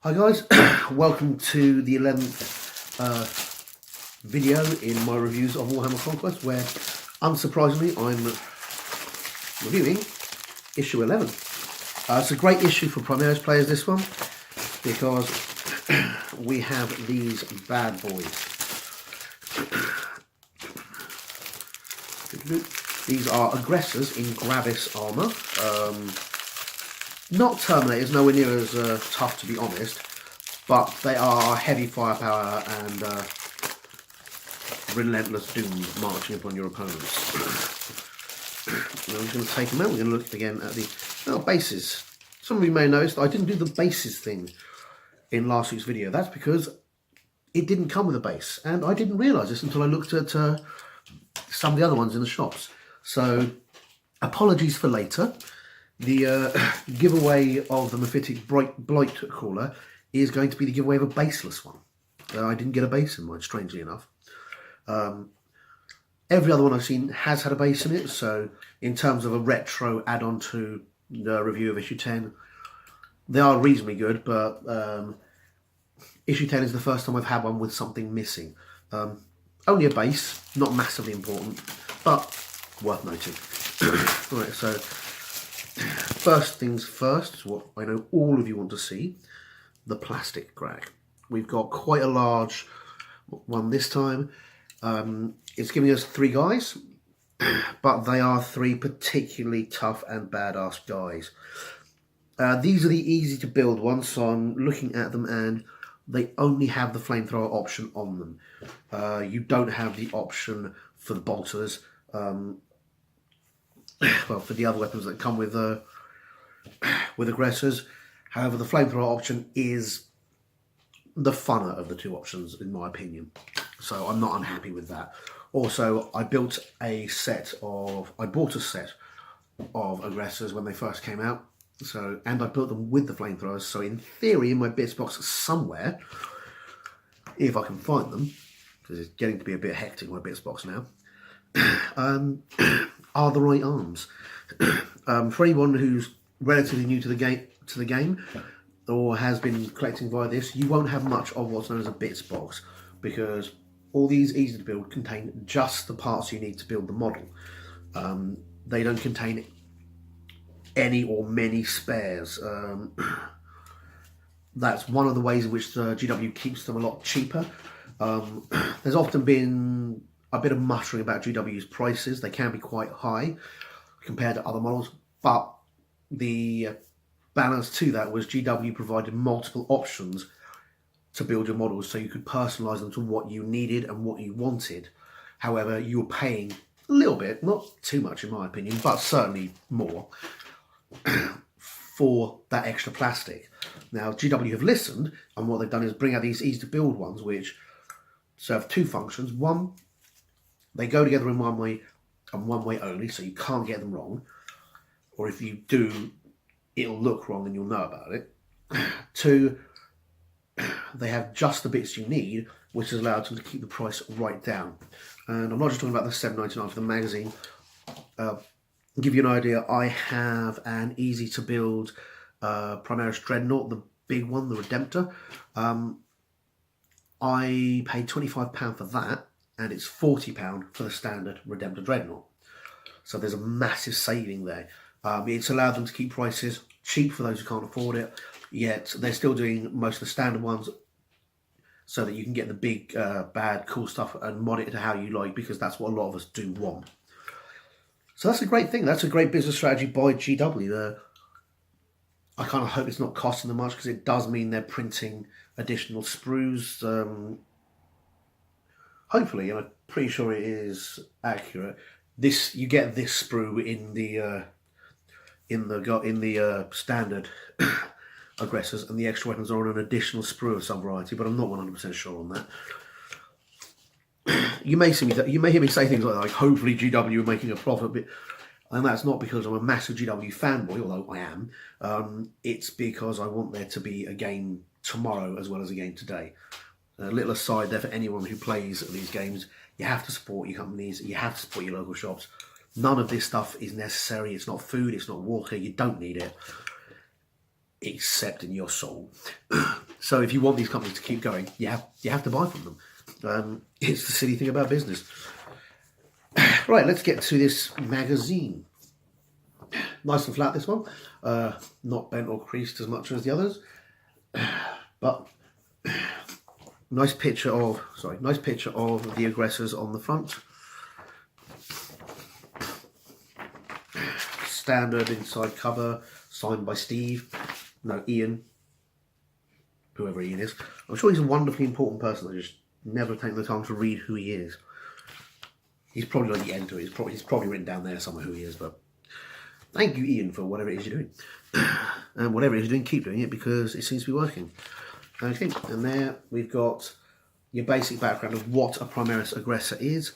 Hi guys, welcome to the 11th video in my reviews of Warhammer Conquest, where unsurprisingly I'm reviewing issue 11. It's a great issue for Primaris players, this one, because we have these bad boys. These are aggressors in Gravis armour. Not Terminators, nowhere near as tough to be honest, but they are heavy firepower and relentless doom marching upon your opponents. Now I'm just going to take them out. We're going to look again at the bases. Some of you may have noticed I didn't do the bases thing in last week's video. That's because it didn't come with a base, and I didn't realise this until I looked at some of the other ones in the shops. So apologies for later. The giveaway of the Mephitic Blight Crawler is going to be the giveaway of a baseless one. I didn't get a base in mine, strangely enough. Every other one I've seen has had a base in it, so in terms of a retro add-on to the review of issue 10, they are reasonably good, but issue 10 is the first time I've had one with something missing. Only a base, not massively important, but worth noting. Right, so first things first is what I know all of you want to see, the plastic grag. We've got quite a large one this time. It's giving us 3 guys, but they are 3 particularly tough and badass guys. These are the easy to build ones, so I'm looking at them and they only have the flamethrower option on them. You don't have the option for the bolters. Well, for the other weapons that come with aggressors. However, the flamethrower option is the funner of the 2 options, in my opinion. So I'm not unhappy with that. Also, I bought a set of aggressors when they first came out. So, and I built them with the flamethrowers. So in theory, in my bits box somewhere, if I can find them, because it's getting to be a bit hectic in my bits box now, are the right arms. For anyone who's relatively new to the game or has been collecting via this, you won't have much of what's known as a bits box, because all these easy to build contain just the parts you need to build the model. They don't contain any or many spares. That's one of the ways in which the GW keeps them a lot cheaper. There's often been a bit of muttering about GW's prices. They can be quite high compared to other models, but the balance to that was GW provided multiple options to build your models, so you could personalize them to what you needed and what you wanted. However, you were paying a little bit, not too much in my opinion, but certainly more, for that extra plastic. Now, GW have listened, and what they've done is bring out these easy to build ones, which serve 2 functions. One, they go together in one way and one way only, so you can't get them wrong. Or if you do, it'll look wrong and you'll know about it. 2, they have just the bits you need, which has allowed them to keep the price right down. And I'm not just talking about the $7.99 for the magazine. Give you an idea, I have an easy to build Primaris Dreadnought, the big one, the Redemptor. I paid £25 for that, and it's £40 for the standard Redemptor Dreadnought. So there's a massive saving there. It's allowed them to keep prices cheap for those who can't afford it, yet they're still doing most of the standard ones so that you can get the big, bad, cool stuff and mod it to how you like, because that's what a lot of us do want. So that's a great thing. That's a great business strategy by GW. I kind of hope it's not costing them much, because it does mean they're printing additional sprues. Hopefully, and I'm pretty sure it is accurate. You get this sprue in the standard aggressors, and the extra weapons are on an additional sprue of some variety, but I'm not 100% sure on that. You may hear me say things like hopefully GW are making a profit, and that's not because I'm a massive GW fanboy, although I am. It's because I want there to be a game tomorrow as well as a game today. A little aside there for anyone who plays these games: you have to support your companies, you have to support your local shops. None of this stuff is necessary. It's not food, it's not water, you don't need it. except in your soul. So if you want these companies to keep going, you have to buy from them. It's the silly thing about business. Right, let's get to this magazine. Nice and flat, this one. Not bent or creased as much as the others, but nice picture of the aggressors on the front. Standard inside cover, signed by Ian, whoever Ian is. I'm sure he's a wonderfully important person. I just never taken the time to read who he is. He's probably like the editor. He's probably written down there somewhere who he is. But thank you, Ian, for whatever it is you're doing. And whatever it is you're doing, keep doing it, because it seems to be working. Okay, and there we've got your basic background of what a Primaris aggressor is.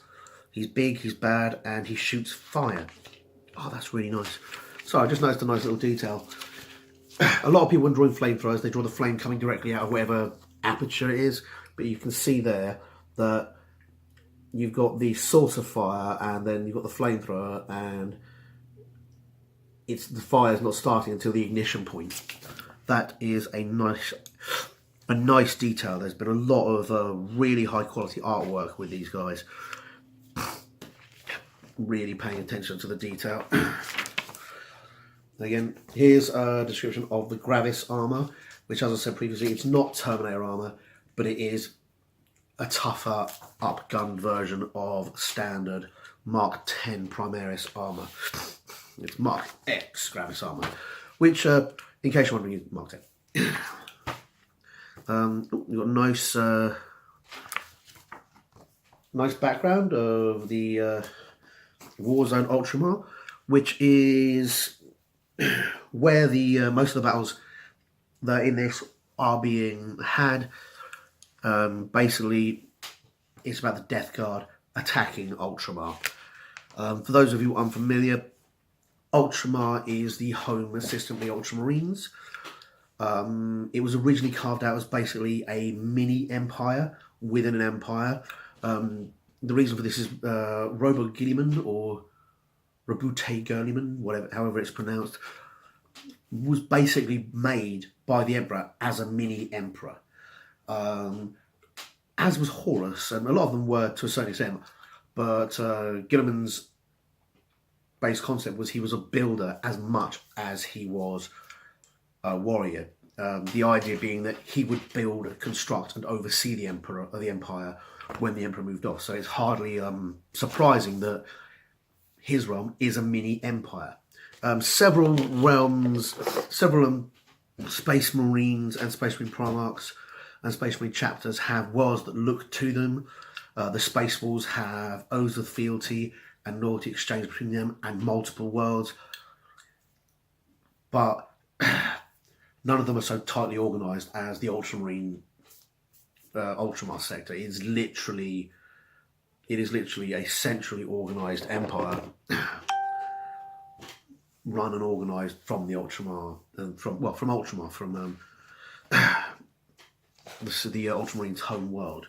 He's big, he's bad, and he shoots fire. Oh, that's really nice. So I just noticed a nice little detail. A lot of people, when drawing flamethrowers, they draw the flame coming directly out of whatever aperture it is. But you can see there that you've got the source of fire, and then you've got the flamethrower, and the fire's not starting until the ignition point. That is a nice detail. There's been a lot of really high quality artwork with these guys. Really paying attention to the detail. Again, here's a description of the Gravis armour, which, as I said previously, it's not Terminator armour, but it is a tougher, upgunned version of standard Mark 10 Primaris armour. It's Mark X Gravis armour, which, in case you're wondering, is Mark 10. You've got a nice background of the Warzone Ultramar, which is where the most of the battles that are in this are being had. Basically, it's about the Death Guard attacking Ultramar. For those of you unfamiliar, Ultramar is the home system of the Ultramarines. It was originally carved out as basically a mini empire within an empire. The reason for this is Robo Gilliman, or Rabute Gurliman, however it's pronounced, was basically made by the Emperor as a mini emperor. As was Horus, and a lot of them were to a certain extent, but Gilliman's base concept was he was a builder as much as he was a warrior. The idea being that he would build, construct, and oversee the empire when the emperor moved off. So it's hardly surprising that his realm is a mini empire. Several realms, several Space Marines and Space Marine Primarchs and Space Marine chapters have worlds that look to them. The Space Walls have oaths of fealty and loyalty exchange between them, and multiple worlds. But none of them are so tightly organised as the Ultramarine Ultramar sector. It is literally a centrally organised empire, run and organised from the Ultramar, and from Ultramar, from the Ultramarines' home world.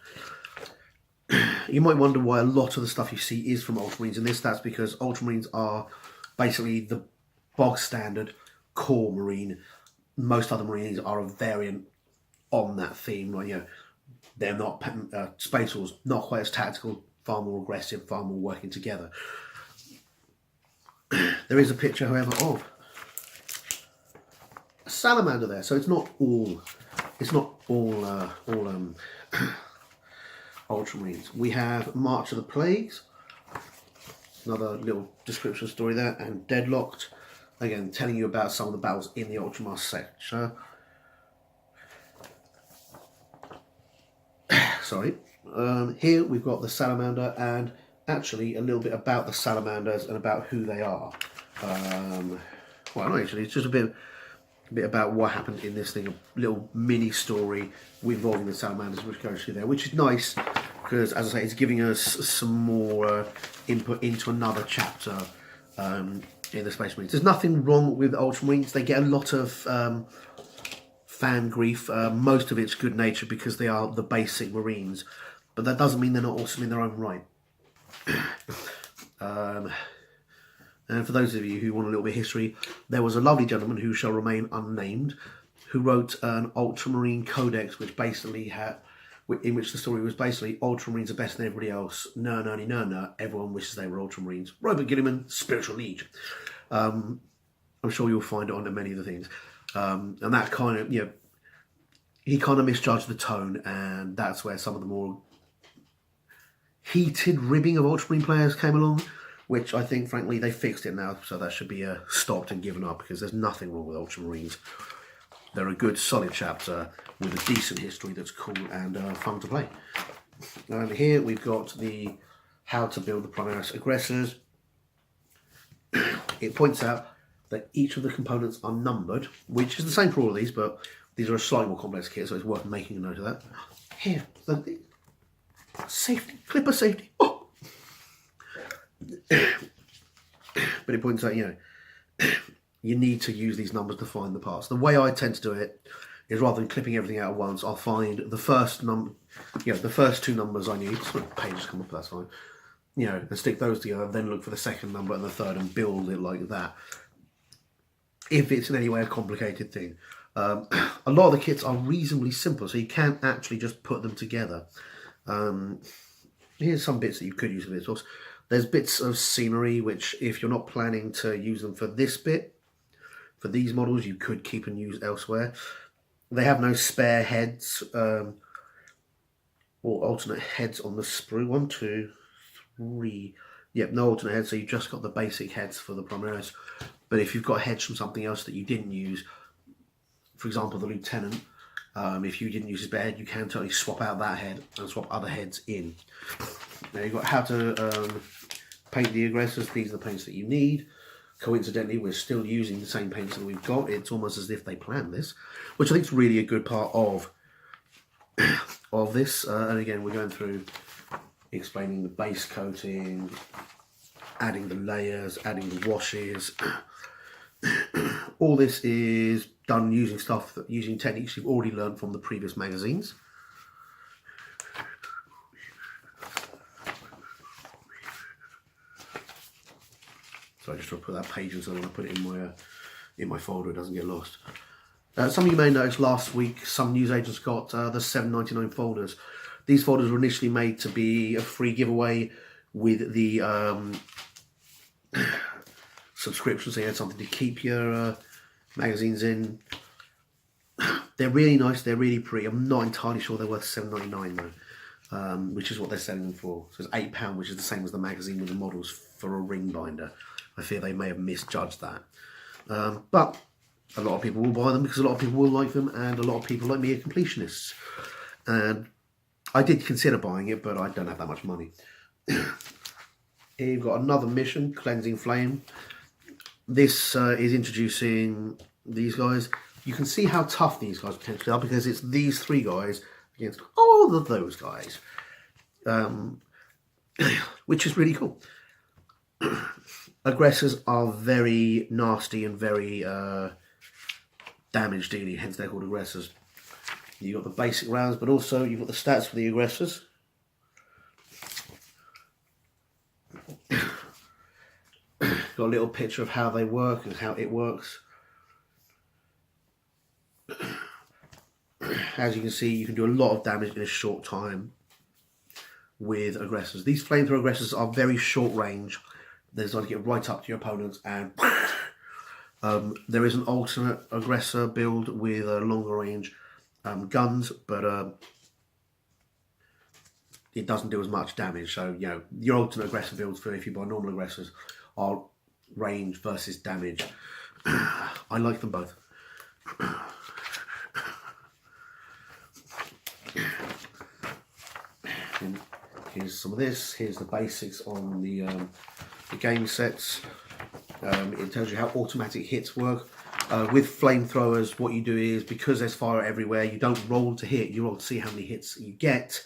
You might wonder why a lot of the stuff you see is from Ultramarines in this. That's because Ultramarines are basically the bog standard core Marine. Most other Marines are a variant on that theme. Like, they're not Space Wars, not quite as tactical, far more aggressive, far more working together. There is a picture, however, of a salamander there, so it's not all Ultramarines. We have March of the Plagues, another little description story there, and Deadlocked, again telling you about some of the battles in the Ultramar sector. Sorry. Here we've got the salamander, and actually a little bit about the salamanders and about who they are. Well, not actually, it's just a bit about what happened in this thing, a little mini story involving the salamanders, which goes through there, which is nice because, as I say, it's giving us some more input into another chapter in the Space Marines. There's nothing wrong with Ultramarines. They get a lot of fan grief. Most of it's good natured because they are the basic Marines, but that doesn't mean they're not awesome in their own right. And for those of you who want a little bit of history, there was a lovely gentleman who shall remain unnamed who wrote an Ultramarine Codex, which basically in which the story was basically Ultramarines are better than everybody else. No. Everyone wishes they were Ultramarines. Robert Gilliman, Spiritual Liege. I'm sure you'll find it on many of the things. And that kind of, he kind of misjudged the tone, and that's where some of the more heated ribbing of Ultramarine players came along, which I think, frankly, they fixed it now, so that should be stopped and given up, because there's nothing wrong with Ultramarines. They're a good, solid chapter with a decent history that's cool and fun to play. And here we've got the how to build the Primaris Aggressors. It points out that each of the components are numbered, which is the same for all of these, but these are a slightly more complex kit, so it's worth making a note of that. Here, the safety, clipper safety. Oh! But it points out, you need to use these numbers to find the parts. The way I tend to do it is, rather than clipping everything out at once, I'll find the first the first two numbers I need. Sorry, pages come up, that's fine. And stick those together, then look for the second number and the third and build it like that. If it's in any way a complicated thing. A lot of the kits are reasonably simple, so you can actually just put them together. Here's some bits that you could use for this. There's bits of scenery, which if you're not planning to use them for this bit, for these models, you could keep and use elsewhere. They have no spare heads, or alternate heads on the sprue. 1, 2, 3. Yep, no alternate heads, so you've just got the basic heads for the Primaris. But if you've got heads from something else that you didn't use, for example, the Lieutenant, if you didn't use his spare head, you can totally swap out that head and swap other heads in. Now you've got how to paint the aggressors. These are the paints that you need. Coincidentally, we're still using the same paints that we've got. It's almost as if they planned this, which I think is really a good part of this. And again, we're going through explaining the base coating, adding the layers, adding the washes. All this is done using techniques you've already learned from the previous magazines. So I just try to put that page in, so when I put it in my folder, it doesn't get lost. Some of you may notice last week some newsagents got the $7.99 folders. These folders were initially made to be a free giveaway with the subscription, so you had something to keep your magazines in. They're really nice, they're really pretty. I'm not entirely sure they're worth $7.99 though, which is what they're selling them for. So it's £8, which is the same as the magazine with the models for a ring binder. I fear they may have misjudged that. But a lot of people will buy them because a lot of people will like them, and a lot of people like me are completionists. And I did consider buying it, but I don't have that much money. Here you've got another mission, Cleansing Flame. This is introducing these guys. You can see how tough these guys potentially are, because it's these three guys against all of those guys, which is really cool. Aggressors are very nasty and very damage dealing, hence they're called aggressors. You've got the basic rounds, but also you've got the stats for the aggressors. Got a little picture of how they work and how it works. As you can see, you can do a lot of damage in a short time with aggressors. These flamethrower aggressors are very short range. They're designed to get right up to your opponents, and there is an alternate aggressor build with a longer range guns, but it doesn't do as much damage. So your alternate aggressor builds for if you buy normal aggressors are range versus damage. I like them both. And here's some of this. Here's the basics on the game sets. It tells you how automatic hits work. With flamethrowers, what you do is, because there's fire everywhere, you don't roll to hit, you roll to see how many hits you get,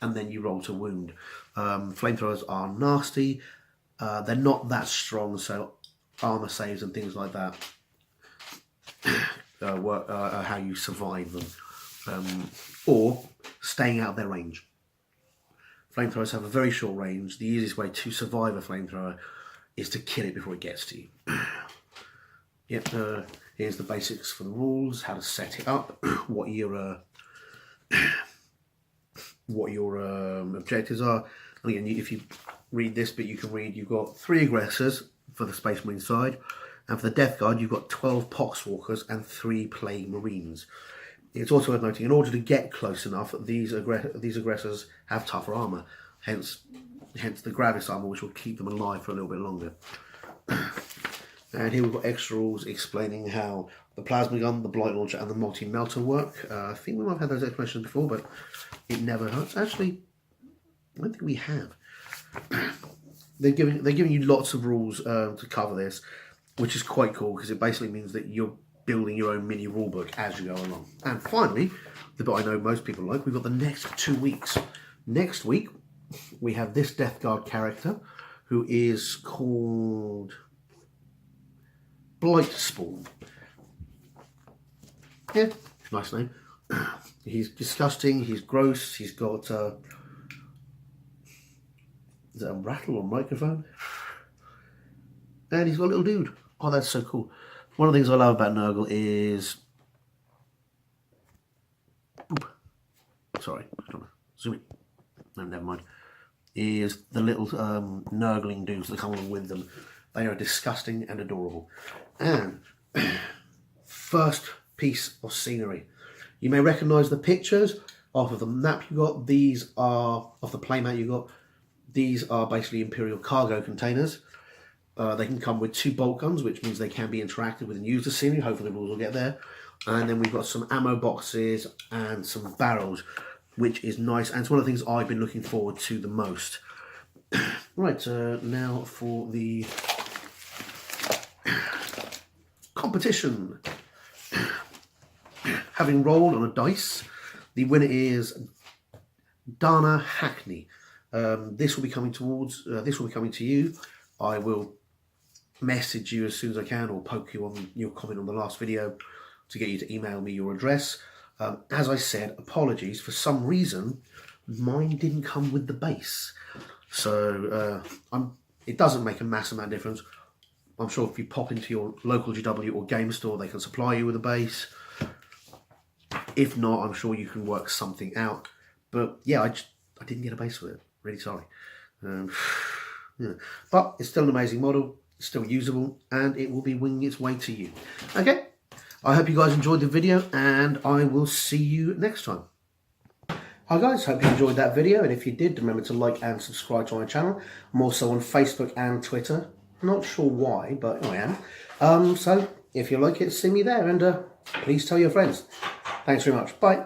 and then you roll to wound. Flamethrowers are nasty. They're not that strong, so armor saves and things like that are how you survive them, or staying out of their range. Flamethrowers have a very short range. The easiest way to survive a flamethrower is to kill it before it gets to you. Yep, Here's the basics for the rules, how to set it up, what your objectives are. And again, if you read this bit, you can read you've got 3 aggressors for the Space Marine side, and for the Death Guard you've got 12 Poxwalkers and 3 Plague Marines. It's also worth noting, in order to get close enough, these aggressors have tougher armour, hence the Gravis armour, which will keep them alive for a little bit longer. And here we've got extra rules explaining how the plasma gun, the blight launcher, and the multi-melter work. I think we might have had those explanations before, but it never hurts. Actually, I don't think we have. They're giving you lots of rules to cover this, which is quite cool because it basically means that you're building your own mini rulebook as you go along. And finally, the bit I know most people like, we've got the next 2 weeks. Next week, we have this Death Guard character who is called Blightspawn. Yeah, nice name. He's disgusting, he's gross, he's got is that a rattle or microphone? And he's got a little dude. Oh, that's so cool. One of the things I love about Nurgle is... Boop. Sorry, I'm trying to zoom in. No, never mind. Is the little Nurgling dudes that come along with them. They are disgusting and adorable. And first piece of scenery. You may recognise the pictures off of the map you got. These are, off the playmat you got, these are basically Imperial cargo containers. They can come with 2 bolt guns, which means they can be interacted with and used as scenery. Hopefully the rules will get there. And then we've got some ammo boxes and some barrels, which is nice. And it's one of the things I've been looking forward to the most. Right, now for the competition. Having rolled on a dice, the winner is Dana Hackney. This will be coming to you. I will message you as soon as I can, or poke you on your comment on the last video to get you to email me your address. As I said, apologies. For some reason, mine didn't come with the base. So it doesn't make a massive amount of difference. I'm sure if you pop into your local GW or game store, they can supply you with a base. If not, I'm sure you can work something out. But yeah, I didn't get a base with it. Really sorry. Yeah. But it's still an amazing model, it's still usable, and it will be winging its way to you. Okay, I hope you guys enjoyed the video, and I will see you next time. Hi guys, hope you enjoyed that video, and if you did, remember to like and subscribe to my channel. I'm also on Facebook and Twitter. Not sure why, but I am. So if you like it, see me there, and please tell your friends. Thanks very much. Bye.